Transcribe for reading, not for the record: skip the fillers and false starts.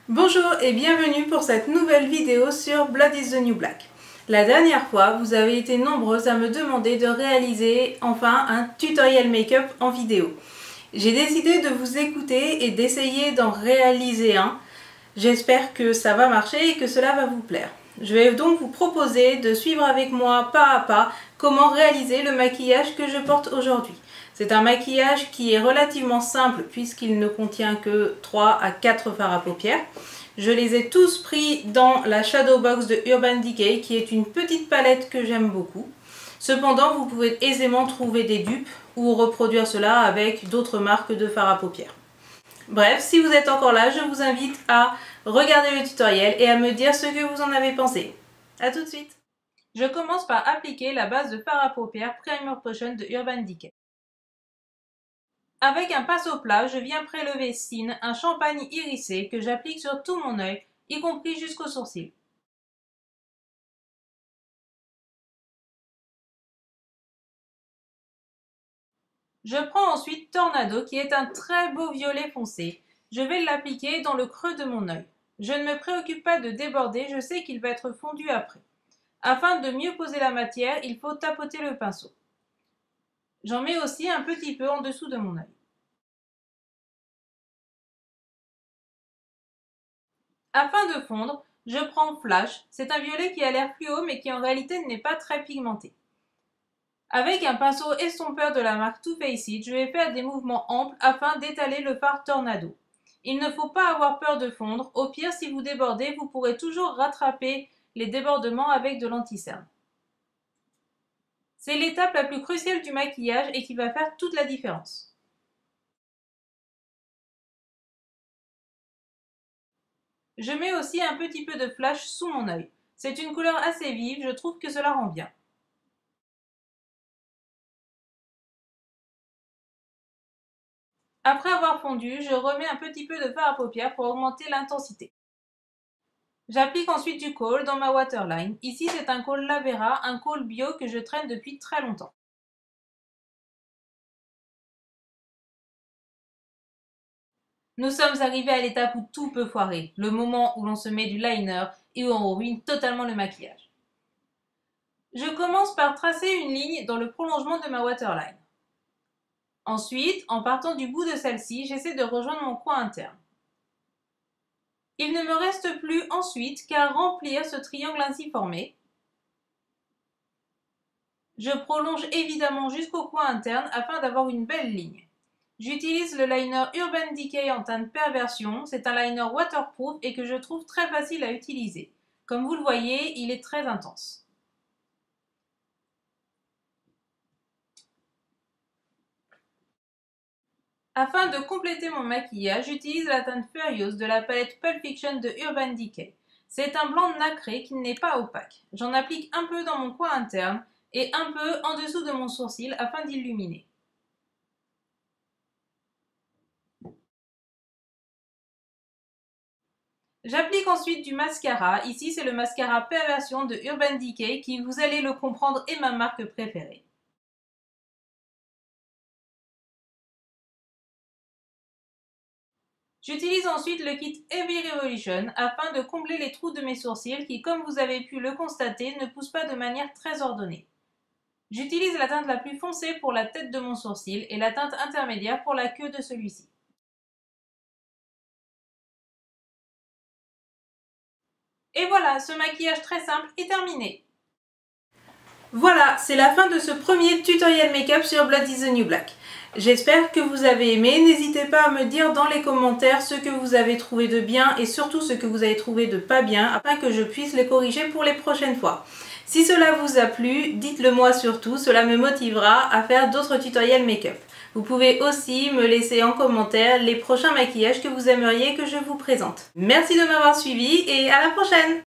Bonjour et bienvenue pour cette nouvelle vidéo sur Blood is the New Black. La dernière fois, vous avez été nombreuses à me demander de réaliser enfin un tutoriel make-up en vidéo. J'ai décidé de vous écouter et d'essayer d'en réaliser un. J'espère que ça va marcher et que cela va vous plaire. Je vais donc vous proposer de suivre avec moi pas à pas comment réaliser le maquillage que je porte aujourd'hui. C'est un maquillage qui est relativement simple puisqu'il ne contient que 3 à 4 fards à paupières. Je les ai tous pris dans la Shadow Box de Urban Decay qui est une petite palette que j'aime beaucoup. Cependant, vous pouvez aisément trouver des dupes ou reproduire cela avec d'autres marques de fards à paupières. Bref, si vous êtes encore là, je vous invite à regarder le tutoriel et à me dire ce que vous en avez pensé. A tout de suite! Je commence par appliquer la base de fard à paupières Primer Potion de Urban Decay. Avec un pinceau plat, je viens prélever Sin, un champagne irisé que j'applique sur tout mon œil, y compris jusqu'aux sourcils. Je prends ensuite Tornado qui est un très beau violet foncé. Je vais l'appliquer dans le creux de mon œil. Je ne me préoccupe pas de déborder, je sais qu'il va être fondu après. Afin de mieux poser la matière, il faut tapoter le pinceau. J'en mets aussi un petit peu en dessous de mon œil. Afin de fondre, je prends Flash. C'est un violet qui a l'air fluo mais qui en réalité n'est pas très pigmenté. Avec un pinceau estompeur de la marque Too Faced It, je vais faire des mouvements amples afin d'étaler le fard Tornado. Il ne faut pas avoir peur de fondre. Au pire, si vous débordez, vous pourrez toujours rattraper les débordements avec de l'anti-cerne. C'est l'étape la plus cruciale du maquillage et qui va faire toute la différence. Je mets aussi un petit peu de flash sous mon œil. C'est une couleur assez vive, je trouve que cela rend bien. Après avoir fondu, je remets un petit peu de fard à paupières pour augmenter l'intensité. J'applique ensuite du kohl dans ma waterline. Ici, c'est un kohl Lavera, un kohl bio que je traîne depuis très longtemps. Nous sommes arrivés à l'étape où tout peut foirer, le moment où l'on se met du liner et où on ruine totalement le maquillage. Je commence par tracer une ligne dans le prolongement de ma waterline. Ensuite, en partant du bout de celle-ci, j'essaie de rejoindre mon coin interne. Il ne me reste plus ensuite qu'à remplir ce triangle ainsi formé. Je prolonge évidemment jusqu'au coin interne afin d'avoir une belle ligne. J'utilise le liner Urban Decay en teinte Perversion. C'est un liner waterproof et que je trouve très facile à utiliser. Comme vous le voyez, il est très intense. Afin de compléter mon maquillage, j'utilise la teinte Furious de la palette Pulp Fiction de Urban Decay. C'est un blanc nacré qui n'est pas opaque. J'en applique un peu dans mon coin interne et un peu en dessous de mon sourcil afin d'illuminer. J'applique ensuite du mascara. Ici, c'est le mascara Perversion de Urban Decay qui, vous allez le comprendre, est ma marque préférée. J'utilise ensuite le kit Heavy Revolution afin de combler les trous de mes sourcils qui, comme vous avez pu le constater, ne poussent pas de manière très ordonnée. J'utilise la teinte la plus foncée pour la tête de mon sourcil et la teinte intermédiaire pour la queue de celui-ci. Et voilà, ce maquillage très simple est terminé. Voilà, c'est la fin de ce premier tutoriel make-up sur Blood is the New Black. J'espère que vous avez aimé. N'hésitez pas à me dire dans les commentaires ce que vous avez trouvé de bien et surtout ce que vous avez trouvé de pas bien afin que je puisse les corriger pour les prochaines fois. Si cela vous a plu, dites-le moi surtout, cela me motivera à faire d'autres tutoriels make-up. Vous pouvez aussi me laisser en commentaire les prochains maquillages que vous aimeriez que je vous présente. Merci de m'avoir suivi et à la prochaine!